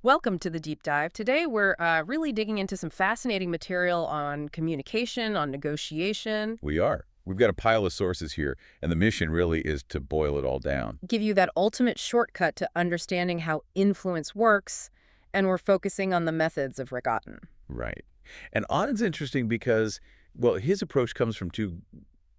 Welcome to the deep dive. Today, we're really digging into some fascinating material on communication, on negotiation, We are. We've got a pile of sources here, and the mission really is to boil it all down. give you that ultimate shortcut to understanding how influence works, and we're focusing on the methods of Rick Otton. Right. And Otten's interesting because, well, his approach comes from two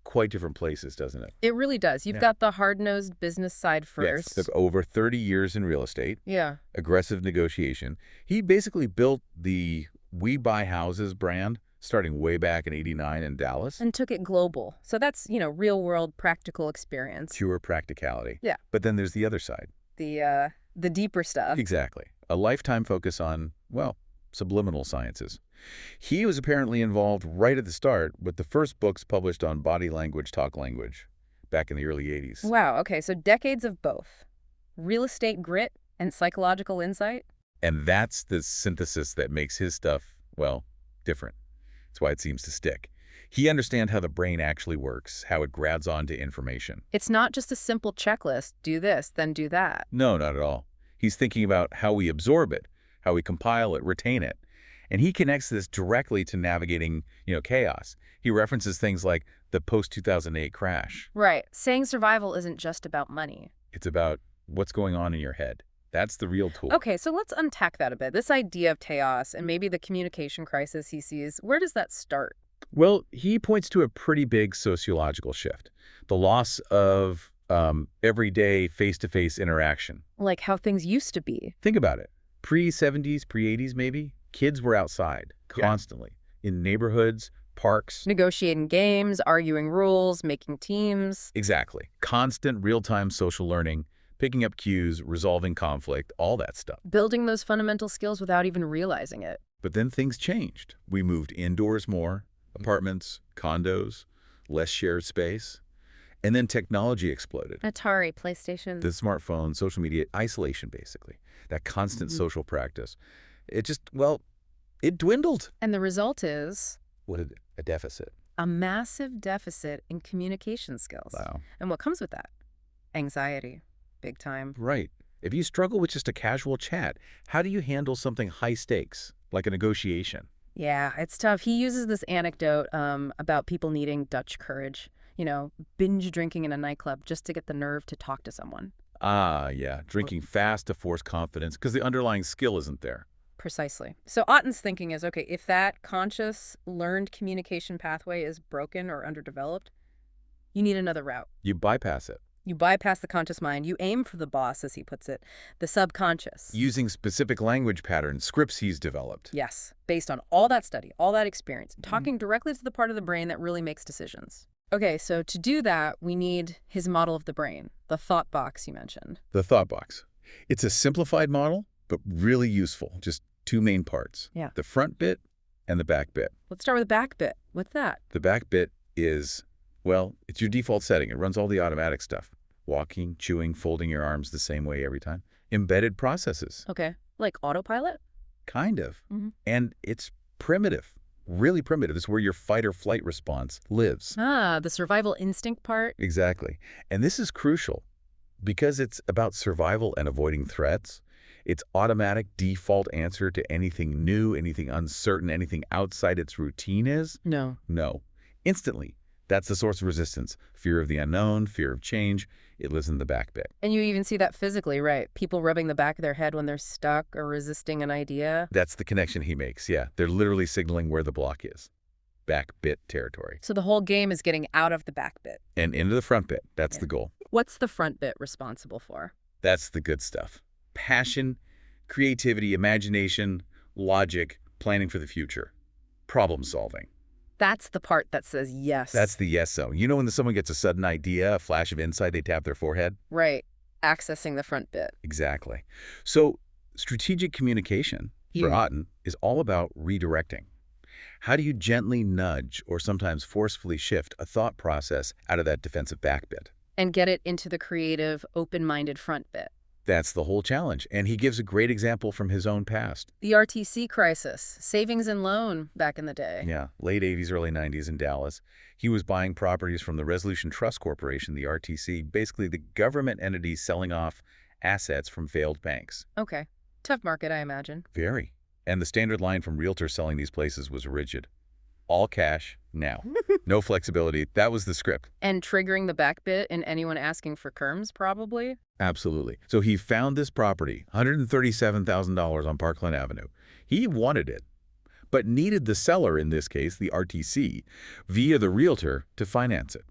quite different places, doesn't it? It really does. You've Yeah. got the hard-nosed business side Yes. first. Took over 30 years in real estate, Yeah. aggressive negotiation. He basically built the We Buy Houses brand starting way back in '89 in Dallas. And took it global. So that's, real-world practical experience. Pure practicality. Yeah. But then there's the other side. The deeper stuff. Exactly. A lifetime focus on, well, subliminal sciences. He was apparently involved right at the start with the first books published on body language, talk language, back in the early '80s. Wow, okay, so decades of both. Real estate grit and psychological insight. And that's the synthesis that makes his stuff, well, different. That's why it seems to stick. He understands how the brain actually works, how it grabs onto information. It's not just a simple checklist, do this, then do that. No, not at all. He's thinking about how we absorb it, how we compile it, retain it. And he connects this directly to navigating, chaos. He references things like the post-2008 crash. Right. Saying survival isn't just about money. It's about what's going on in your head. That's the real tool. Okay, so let's unpack that a bit. This idea of chaos and maybe the communication crisis he sees, where does that start? Well, he points to a pretty big sociological shift. The loss of everyday face-to-face interaction. Like how things used to be. Think about it. Pre-'70s, pre-'80s maybe, kids were outside constantly, in neighborhoods, parks. Negotiating games, arguing rules, making teams. Exactly. Constant real-time social learning, picking up cues, resolving conflict, all that stuff. Building those fundamental skills without even realizing it. But then things changed. We moved indoors more, apartments, condos, less shared space. And then technology exploded. Atari, PlayStation. The smartphone, social media, isolation basically. That constant social practice. It just, well, it dwindled. And the result is What a deficit. a massive deficit in communication skills. Wow. And what comes with that? Anxiety. Big time. Right. If you struggle with just a casual chat, how do you handle something high stakes, like a negotiation? Yeah, it's tough. He uses this anecdote about people needing Dutch courage, binge drinking in a nightclub just to get the nerve to talk to someone. Ah, yeah. Drinking fast to force confidence because the underlying skill isn't there. Precisely. So Otten's thinking is, okay, if that conscious, learned communication pathway is broken or underdeveloped, you need another route. You bypass it. You bypass the conscious mind. You aim for the boss, as he puts it, the subconscious. Using specific language patterns, scripts he's developed. Yes, based on all that study, all that experience, talking directly to the part of the brain that really makes decisions. Okay, so to do that, we need his model of the brain, the thought box you mentioned. The thought box. It's a simplified model, but really useful. Just two main parts. Yeah. The front bit and the back bit. Let's start with the back bit. What's that? The back bit is, well, it's your default setting. It runs all the automatic stuff. Walking, chewing, folding your arms the same way every time. Embedded processes. Okay, like autopilot? Kind of. Mhm. And it's primitive. Really primitive. It's where your fight or flight response lives. Ah, the survival instinct part? Exactly. And this is crucial because it's about survival and avoiding threats. Its automatic default answer to anything new, anything uncertain, anything outside its routine is No. no. Instantly. That's the source of resistance. Fear of the unknown, fear of change. It lives in the back bit. And you even see that physically, right? People rubbing the back of their head when they're stuck or resisting an idea. That's the connection he makes, yeah. They're literally signaling where the block is. Back bit territory. So the whole game is getting out of the back bit. And into the front bit. That's Yeah. the goal. What's the front bit responsible for? That's the good stuff. Passion, creativity, imagination, logic, planning for the future, problem solving. That's the part that says yes. That's the yes zone. You know when someone gets a sudden idea, a flash of insight, they tap their forehead? right. Accessing the front bit. Exactly. So strategic communication for Yeah. Otton is all about redirecting. How do you gently nudge or sometimes forcefully shift a thought process out of that defensive back bit? And get it into the creative, open-minded front bit. That's the whole challenge. And he gives a great example from his own past. The RTC crisis, savings and loan back in the day. Yeah, late 80s, early 90s in Dallas. He was buying properties from the Resolution Trust Corporation, the RTC, basically the government entity selling off assets from failed banks. Okay. Tough market, I imagine. Very. And the standard line from realtors selling these places was rigid. All cash, now. No flexibility. That was the script. And triggering the back bit in anyone asking for terms, probably? Absolutely. So he found this property, $137,000 on Parkland Avenue. He wanted it, but needed the seller, in this case, the RTC, via the realtor to finance it.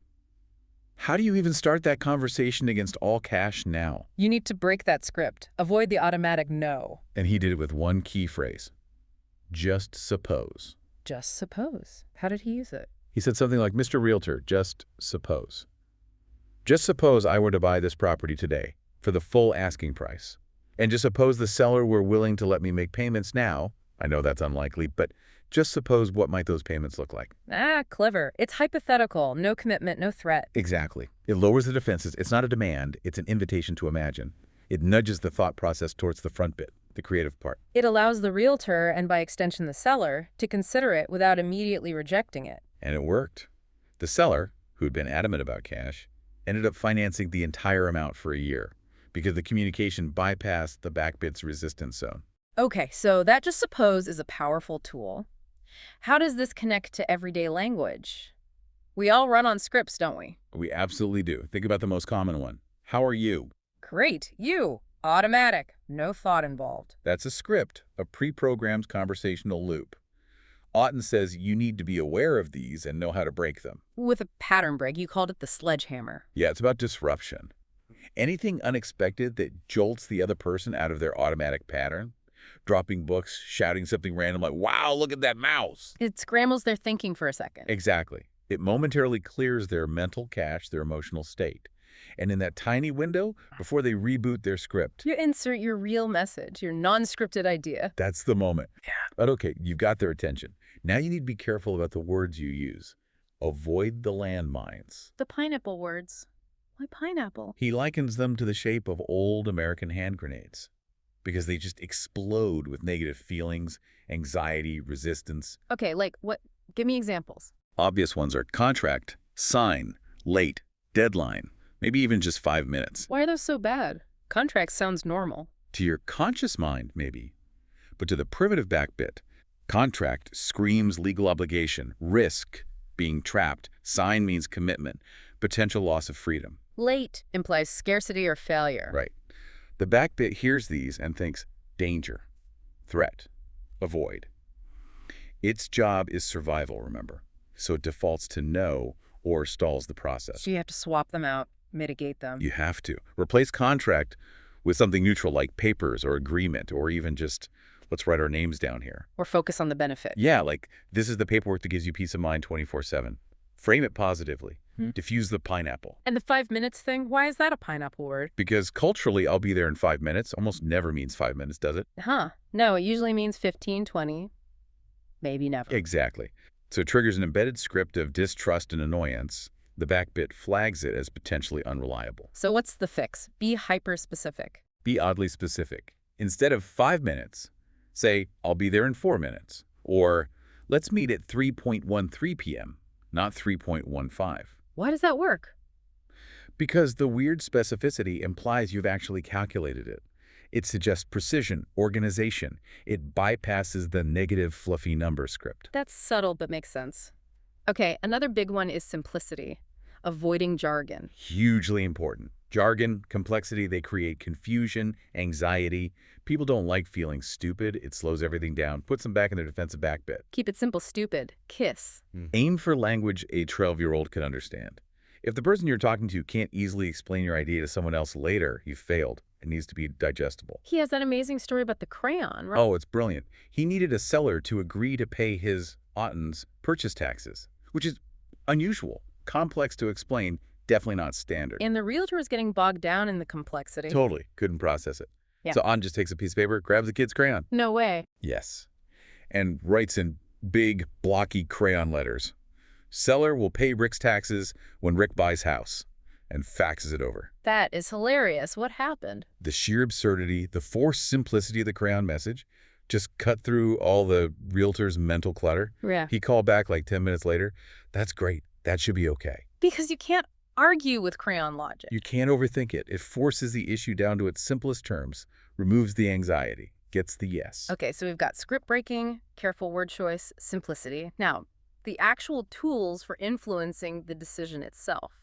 How do you even start that conversation against all cash now? You need to break that script. Avoid the automatic no. And he did it with one key phrase. Just suppose. Just suppose. How did he use it? He said something like, Mr. Realtor, just suppose. Just suppose I were to buy this property today for the full asking price. And just suppose the seller were willing to let me make payments now. I know that's unlikely, but just suppose what might those payments look like. Ah, clever. It's hypothetical. No commitment, no threat. Exactly. It lowers the defenses. It's not a demand. It's an invitation to imagine. It nudges the thought process towards the front bit, the creative part. It allows the realtor, and by extension the seller, to consider it without immediately rejecting it. And it worked. The seller, who'd been adamant about cash, ended up financing the entire amount for a year because the communication bypassed the back bit's resistance zone. Okay, so that just suppose is a powerful tool. How does this connect to everyday language? We all run on scripts, don't we? We absolutely do. Think about the most common one. How are you? Great. You. Automatic. No thought involved. That's a script, a pre-programmed conversational loop. Otton says you need to be aware of these and know how to break them. With a pattern break, you called it the sledgehammer. Yeah, it's about disruption. Anything unexpected that jolts the other person out of their automatic pattern. Dropping books, shouting something random like, wow, look at that mouse. It scrambles their thinking for a second. Exactly. It momentarily clears their mental cache, their emotional state. And in that tiny window, before they reboot their script. You insert your real message, your non-scripted idea. That's the moment. Yeah. But okay, you've got their attention. Now you need to be careful about the words you use. Avoid the landmines. The pineapple words. Why pineapple? He likens them to the shape of old American hand grenades because they just explode with negative feelings, anxiety, resistance. Okay, like what? Give me examples. Obvious ones are contract, sign, late, deadline, maybe even just 5 minutes. Why are those so bad? Contract sounds normal. To your conscious mind, maybe. But to the primitive back bit, contract screams legal obligation, risk, being trapped, sign means commitment, potential loss of freedom. Late implies scarcity or failure. Right. The back bit hears these and thinks danger, threat, avoid. Its job is survival, remember, so it defaults to no or stalls the process. So you have to swap them out, mitigate them. You have to. Replace contract with something neutral like papers or agreement or even just let's write our names down here. Or focus on the benefit. Yeah, like this is the paperwork that gives you peace of mind 24/7. Frame it positively. Diffuse the pineapple. And the 5 minutes thing, why is that a pineapple word? Because culturally, I'll be there in 5 minutes almost never means 5 minutes, does it? Huh. No, it usually means 15, 20, maybe never. Exactly. So it triggers an embedded script of distrust and annoyance. The back bit flags it as potentially unreliable. So what's the fix? Be hyper-specific. Be oddly specific. Instead of 5 minutes, say, I'll be there in 4 minutes. Or, let's meet at 3:13 p.m., not 3:15. Why does that work? Because the weird specificity implies you've actually calculated it. It suggests precision, organization. It bypasses the negative, fluffy number script. That's subtle but makes sense. Okay, another big one is simplicity. Avoiding jargon. Hugely important. Jargon, complexity, they create confusion, anxiety. People don't like feeling stupid. It slows everything down, puts them back in their defensive back bit. Keep it simple, stupid. KISS. Aim for language a 12-year-old can understand. If the person you're talking to can't easily explain your idea to someone else later, you've failed. It needs to be digestible. He has that amazing story about the crayon, right? Oh, it's brilliant. He needed a seller to agree to pay his, Otton's, purchase taxes, which is unusual, complex to explain, definitely not standard. And the realtor is getting bogged down in the complexity. Totally. Couldn't process it. Yeah. So Otton just takes a piece of paper, grabs the kid's crayon. No way. Yes. And writes in big, blocky crayon letters. Seller will pay Rick's taxes when Rick buys house. And faxes it over. That is hilarious. What happened? The sheer absurdity, the forced simplicity of the crayon message just cut through all the realtor's mental clutter. Yeah. He called back like 10 minutes later. That's great. That should be okay. Because you can't argue with crayon logic. You can't overthink it. It forces the issue down to its simplest terms, removes the anxiety. gets the yes. Okay, so we've got script breaking, careful word choice, simplicity. Now, the actual tools for influencing the decision itself.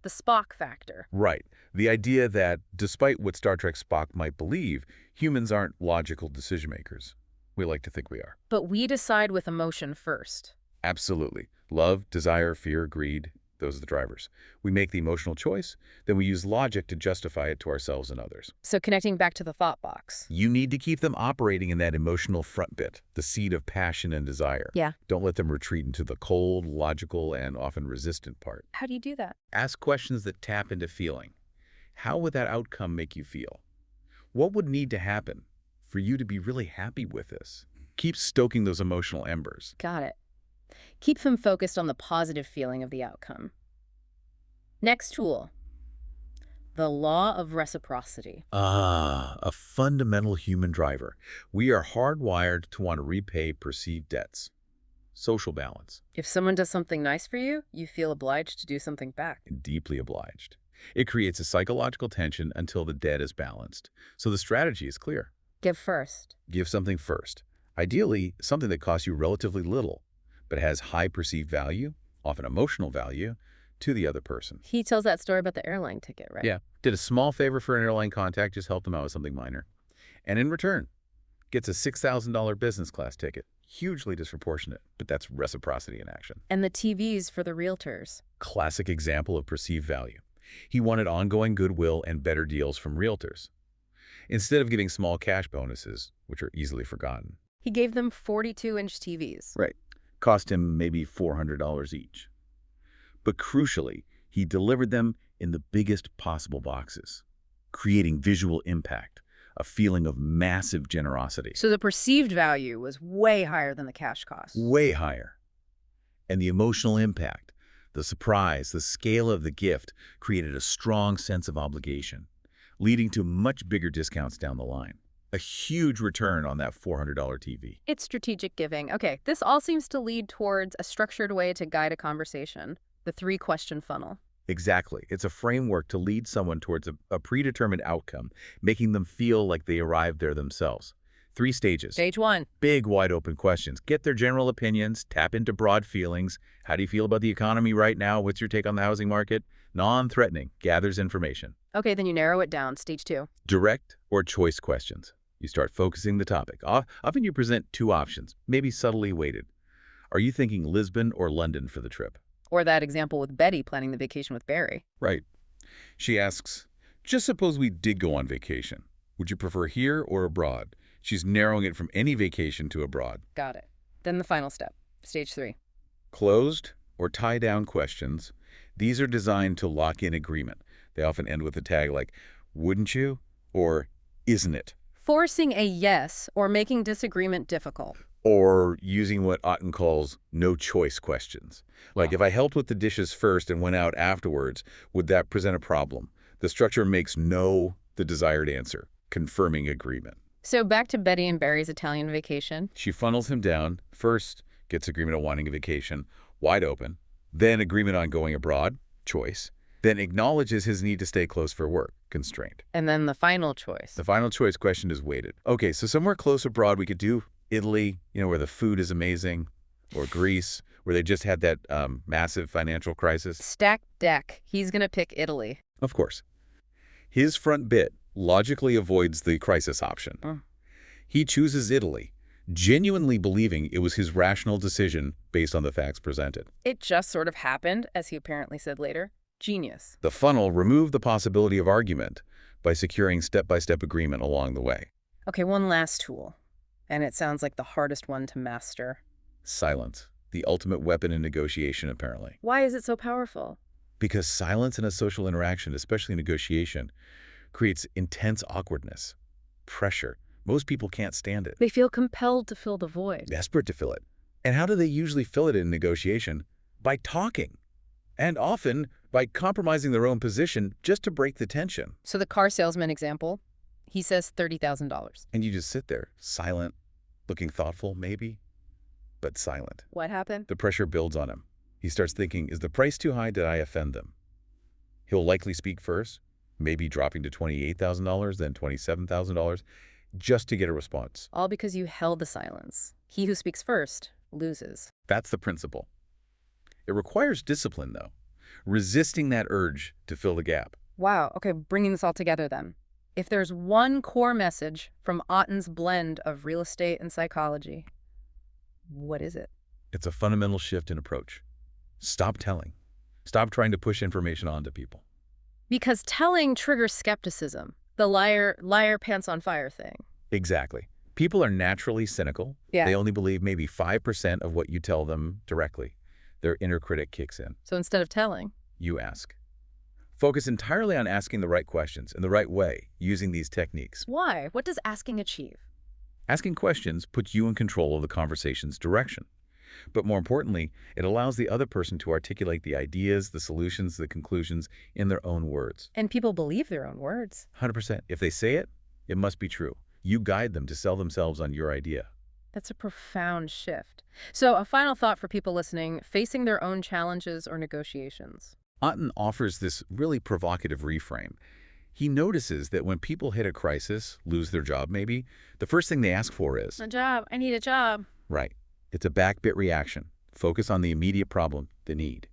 The Spock factor. Right. The idea that, despite what Star Trek Spock might believe, humans aren't logical decision makers. We like to think we are. But we decide with emotion first. Absolutely. Love, desire, fear, greed, those are the drivers. We make the emotional choice, then we use logic to justify it to ourselves and others. So connecting back to the thought box. You need to keep them operating in that emotional front bit, the seed of passion and desire. Yeah. Don't let them retreat into the cold, logical, and often resistant part. How do you do that? Ask questions that tap into feeling. How would that outcome make you feel? What would need to happen for you to be really happy with this? Keep stoking those emotional embers. Got it. Keep them focused on the positive feeling of the outcome. Next tool. The law of reciprocity. A fundamental human driver. We are hardwired to want to repay perceived debts. Social balance. If someone does something nice for you, you feel obliged to do something back. Deeply obliged. It creates a psychological tension until the debt is balanced. So the strategy is clear. Give first. Give something first. Ideally, something that costs you relatively little, but has high perceived value, often emotional value, to the other person. He tells that story about the airline ticket, right? Yeah. Did a small favor for an airline contact, just helped them out with something minor. And in return, gets a $6,000 business class ticket. Hugely disproportionate, but that's reciprocity in action. And the TVs for the realtors. Classic example of perceived value. He wanted ongoing goodwill and better deals from realtors, instead of giving small cash bonuses, which are easily forgotten. He gave them 42-inch TVs. Right. Cost him maybe $400 each. But crucially, he delivered them in the biggest possible boxes, creating visual impact, a feeling of massive generosity. So the perceived value was way higher than the cash cost. Way higher. And the emotional impact, the surprise, the scale of the gift created a strong sense of obligation, leading to much bigger discounts down the line. A huge return on that $400 TV. It's strategic giving. Okay, this all seems to lead towards a structured way to guide a conversation. The 3-question funnel. Exactly. It's a framework to lead someone towards a predetermined outcome, making them feel like they arrived there themselves. 3 stages. Stage 1. Big, wide-open questions. Get their general opinions, tap into broad feelings. How do you feel about the economy right now? What's your take on the housing market? Non-threatening. Gathers information. Okay, then you narrow it down. Stage 2. Direct or choice questions. You start focusing the topic. Often you present 2 options, maybe subtly weighted. Are you thinking Lisbon or London for the trip? Or that example with Betty planning the vacation with Barry. Right. She asks, just suppose we did go on vacation. Would you prefer here or abroad? She's narrowing it from any vacation to abroad. Got it. Then the final step. Stage 3. Closed or tie-down questions. These are designed to lock in agreement. They often end with a tag like, wouldn't you? Or, isn't it? Forcing a yes or making disagreement difficult. Or using what Otton calls no-choice questions. Like, if I helped with the dishes first and went out afterwards, would that present a problem? The structure makes no the desired answer, confirming agreement. So back to Betty and Barry's Italian vacation. She funnels him down. First, gets agreement on wanting a vacation, wide open. Then agreement on going abroad, choice. Then acknowledges his need to stay close for work, constraint. And then the final choice. The final choice question is weighted. Okay, so somewhere close abroad we could do Italy, where the food is amazing, or Greece, where they just had that massive financial crisis. Stacked deck. He's going to pick Italy. Of course. His front bit logically avoids the crisis option. He chooses Italy, genuinely believing it was his rational decision based on the facts presented. It just sort of happened, as he apparently said later. Genius. The funnel removed the possibility of argument by securing step-by-step agreement along the way. Okay, one last tool. And it sounds like the hardest one to master. Silence, the ultimate weapon in negotiation, apparently. Why is it so powerful? Because silence in a social interaction, especially negotiation, creates intense awkwardness, pressure. Most people can't stand it. They feel compelled to fill the void. Desperate to fill it. And how do they usually fill it in negotiation? By talking. And often by compromising their own position just to break the tension. So the car salesman example, he says $30,000. And you just sit there, silent, looking thoughtful, maybe, but silent. What happened? The pressure builds on him. He starts thinking, is the price too high? Did I offend them? He'll likely speak first, maybe dropping to $28,000, then $27,000. just to get a response. All because you held the silence. He who speaks first loses. That's the principle. It requires discipline, though, resisting that urge to fill the gap. Wow, okay, bringing this all together then. If there's one core message from Otton's blend of real estate and psychology, what is it? It's a fundamental shift in approach. Stop telling. Stop trying to push information onto people. Because telling triggers skepticism, the liar pants on fire thing. Exactly. People are naturally cynical. Yeah. They only believe maybe 5% of what you tell them directly. Their inner critic kicks in. So instead of telling, You ask. Focus entirely on asking the right questions in the right way, using these techniques. why? What does asking achieve? Asking questions puts you in control of the conversation's direction. But more importantly, it allows the other person to articulate the ideas, the solutions, the conclusions in their own words. And people believe their own words. 100%. If they say it, it must be true. You guide them to sell themselves on your idea. That's a profound shift. So a final thought for people listening, facing their own challenges or negotiations. Otton offers this really provocative reframe. He notices that when people hit a crisis, lose their job maybe, the first thing they ask for is, A job. I need a job. right. It's a backbit reaction. Focus on the immediate problem, the need.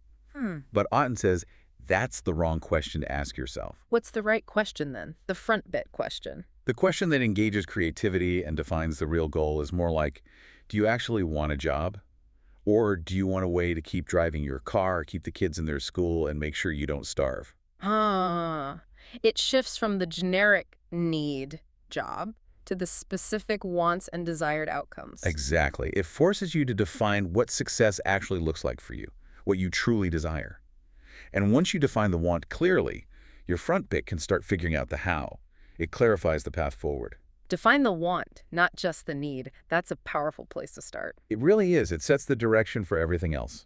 But Otton says that's the wrong question to ask yourself. What's the right question then? The front bit question. The question that engages creativity and defines the real goal is more like, do you actually want a job? Or do you want a way to keep driving your car, keep the kids in their school, and make sure you don't starve? It shifts from the generic need job to the specific wants and desired outcomes. Exactly. It forces you to define what success actually looks like for you, what you truly desire. And once you define the want clearly, your front bit can start figuring out the how. It clarifies the path forward. Define the want, not just the need. That's a powerful place to start. It really is. It sets the direction for everything else.